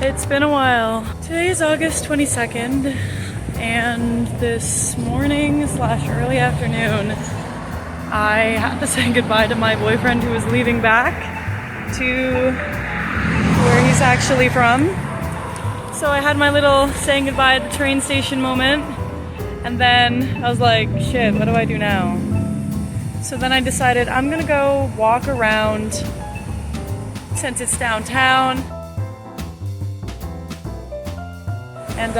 It's been a while. Today is August 22nd, and this morning slash early afternoon, I had to say goodbye to my boyfriend who was leaving back to where he's actually from. So I had my little saying goodbye at the train station moment, and then I was like, shit, what do I do now? So then I decided I'm gonna go walk around since it's downtown. And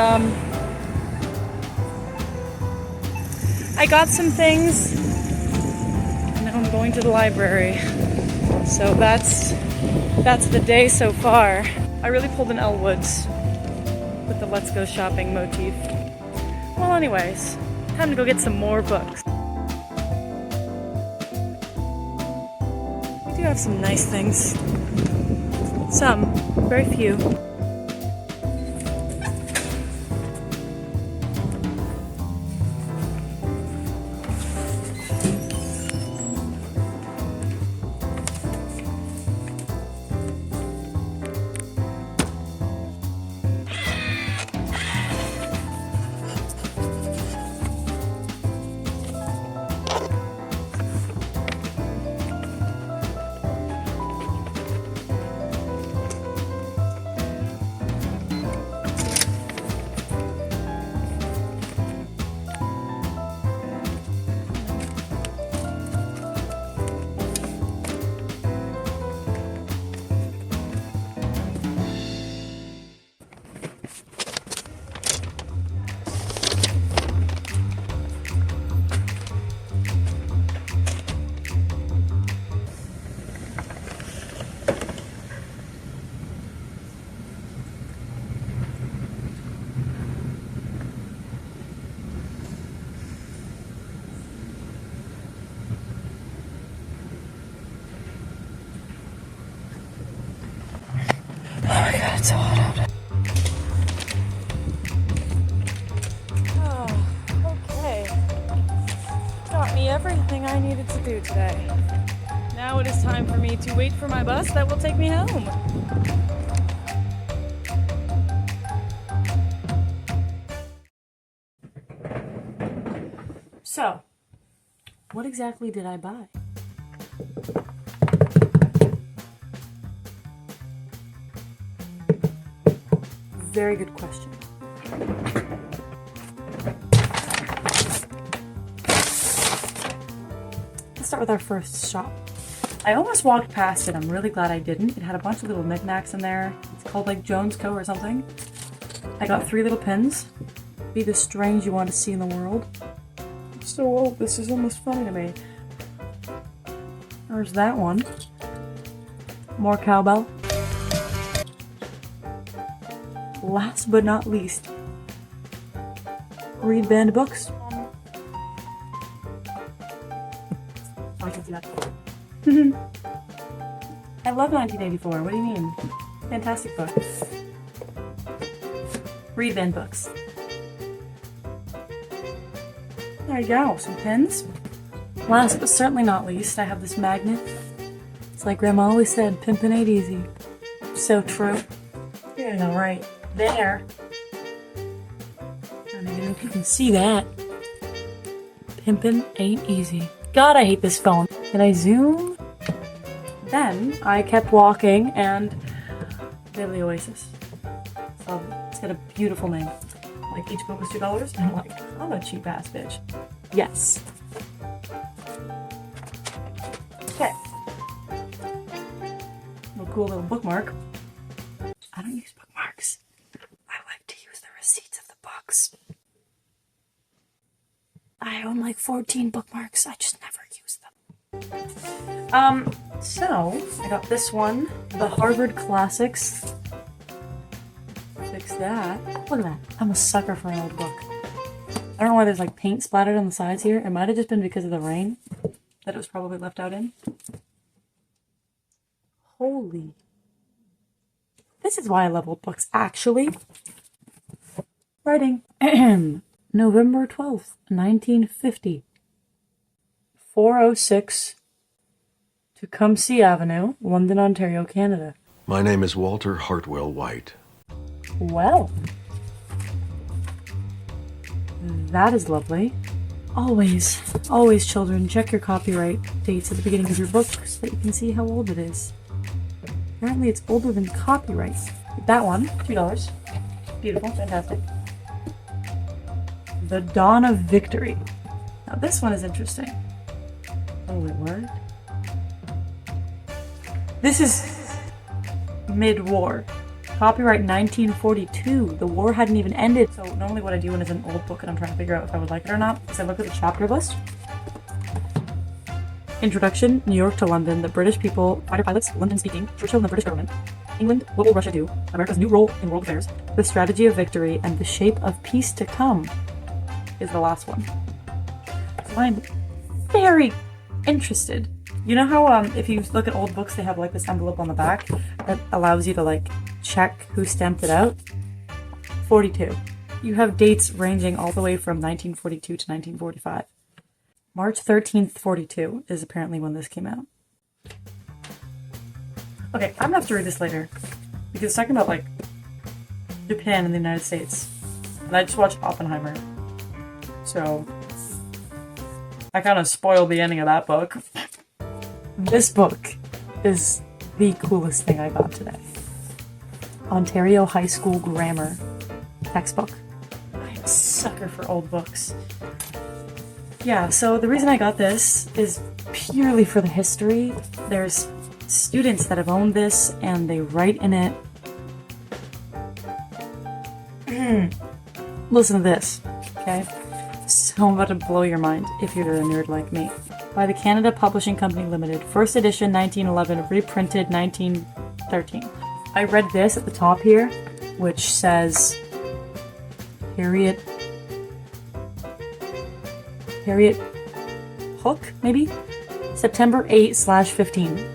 I got some things, and now I'm going to the library. So that's the day so far. I really pulled an Elwood's with the let's go shopping motif. Well, anyways, time to go get some more books. We do have some nice things. Some, very few. Oh my god, it's so hot out. Oh, okay. Got me everything I needed to do today. Now it is time for me to wait for my bus that will take me home. So, what exactly did I buy? Very good question. Let's start with our first shop. I almost walked past it. I'm really glad I didn't. It had a bunch of little knickknacks in there. It's called like Jones Co. or something. I got 3 little pins. Be the strange you want to see in the world. I'm so old. This is almost funny to me. There's that one. More cowbell. Last but not least, read banned books. I can see that. I love 1984. What do you mean? Fantastic book. Read banned books. There you go. Some pins. Last but certainly not least, I have this magnet. It's like Grandma always said, pimpin' ain't easy. So true. You're gonna go right there. I don't even know if you can see that. Pimpin' ain't easy. God, I hate this phone. Did I zoom? Then I kept walking and they have the Oasis. So it's got a beautiful name. Like each book was $2 and I'm like, I'm a cheap ass bitch. Yes. Okay. A cool little bookmark. I don't use bookmarks. I like to use the receipts of the books. I own like 14 bookmarks. I just never use them. So I got this one, the Harvard Classics. Fix that. Look at that. I'm a sucker for an old book. I don't know why there's like paint splattered on the sides here. It might have just been because of the rain that it was probably left out in. Holy. This is why I love old books, actually. Writing. November 12th, 1950. 406 Tecumseh Avenue, London, Ontario, Canada. My name is Walter Hartwell White. Well, that is lovely. Always, always, children, check your copyright dates at the beginning of your book so that you can see how old it is. Apparently it's older than copyright. That one, $2. Beautiful, fantastic. The Dawn of Victory. Now this one is interesting. Oh wait, what? This is mid-war. Copyright 1942. The war hadn't even ended. So normally what I do when it's an old book and I'm trying to figure out if I would like it or not is I look at the chapter list. Introduction, New York to London, the British people, fighter pilots, London speaking, Churchill and the British government, England, what will Russia do, America's new role in world affairs, the strategy of victory, and the shape of peace to come is the last one. So I'm very interested. You know how if you look at old books they have like this envelope on the back that allows you to like check who stamped it out? 42. You have dates ranging all the way from 1942 to 1945. March 13th, 42 is apparently when this came out. Okay, I'm gonna have to read this later because it's talking about like Japan and the United States. And I just watched Oppenheimer. So I kind of spoiled the ending of that book. This book is the coolest thing I got today. Ontario High School Grammar textbook. I'm a sucker for old books. Yeah, so the reason I got this is purely for the history. There's students that have owned this and they write in it. Listen to this, okay? So I'm about to blow your mind if you're a nerd like me. By the Canada Publishing Company Limited, first edition 1911, reprinted 1913. I read this at the top here, which says Harriet Hook, maybe? September 8/15.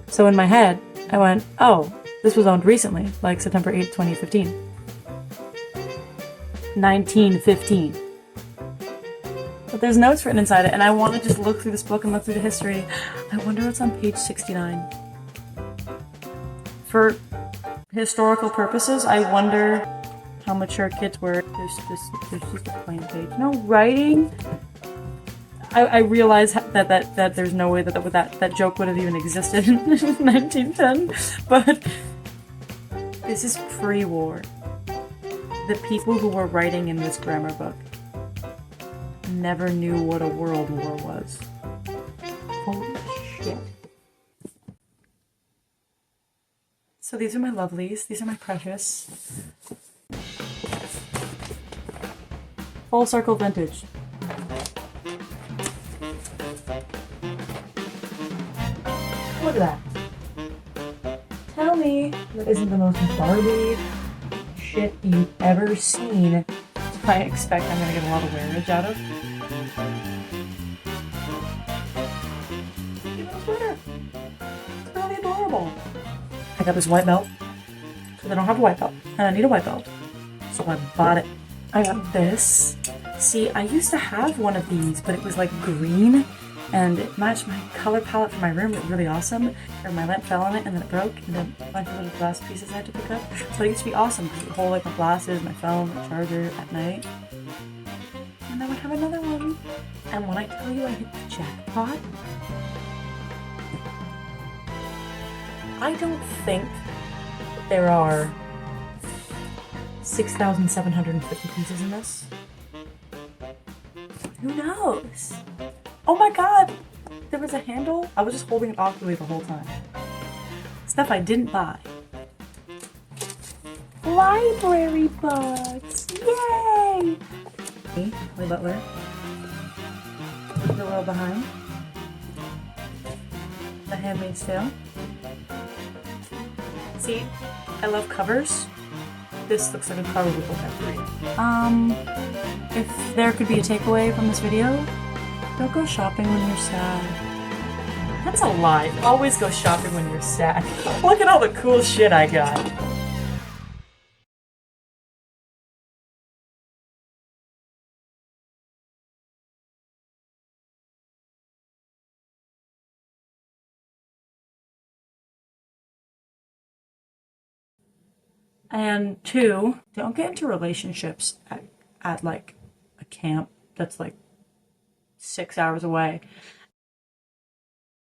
So in my head, I went, oh, this was owned recently, like September 8th, 2015. 1915. But there's notes written inside it, and I want to just look through this book and look through the history. I wonder what's on page 69. For historical purposes, I wonder how mature kids were. There's just a plain page. No writing? I realize that there's no way that joke would have even existed in 1910, but this is pre-war. The people who were writing in this grammar book never knew what a world war was. Holy shit. So these are my lovelies. These are my precious. Full circle vintage. Look at that. Tell me that isn't the most Barbie shit you've ever seen. I expect I'm gonna get a lot of wearage out of. Look at the sweater. It's really adorable. I got this white belt because I don't have a white belt and I need a white belt, so I bought it. I got this. See, I used to have one of these, but it was like green and it matched my color palette for my room. It was really awesome. Or my lamp fell on it and then it broke, and then a bunch of little glass pieces I had to pick up. So it used to be awesome because it would hold like my glasses, my phone, my charger at night. And I would have another one. And when I tell you I hit the jackpot, I don't think there are 6,750 pieces in this. Who knows? Oh my god! There was a handle? I was just holding it awkwardly the whole time. Stuff I didn't buy. Library books! Yay! Me, Lee Butler. The World Behind. The Handmaid's Tale. See, I love covers. This looks like a cover book I've read. If there could be a takeaway from this video, don't go shopping when you're sad. That's a lie. Always go shopping when you're sad. Look at all the cool shit I got. And two, don't get into relationships at like a camp that's like 6 hours away.